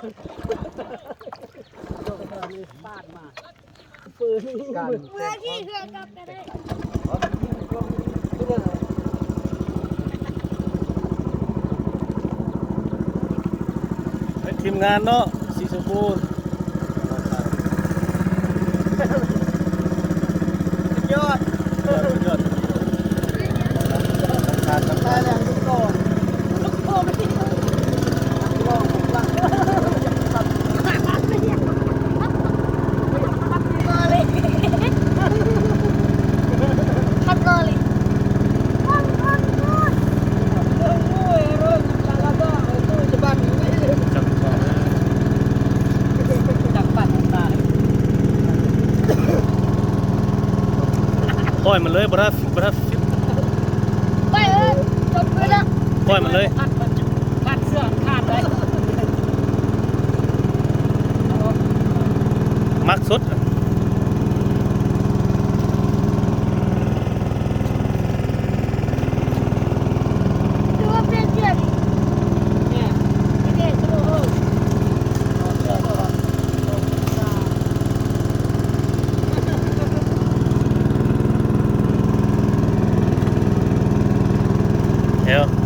ปาดมาปืนกัน เมื่อที่เรือกับกันได้ เป็นทีมงานเนาะสีชมพูยอดยอดการทำงาน แรงทุกก่อนทุกโซ่ไม่ทิ้งลองหลัง ขับเลยขับเลย ปล่อยมันเลยบรัสฟิต ไปเลยจบเลยนะ ปล่อยมันเลย ขาดเสื้อขาดเลย มักสุด ดูว่าเป็นเสียง เนี่ยไม่ได้ชั่วโมง เดี๋ยว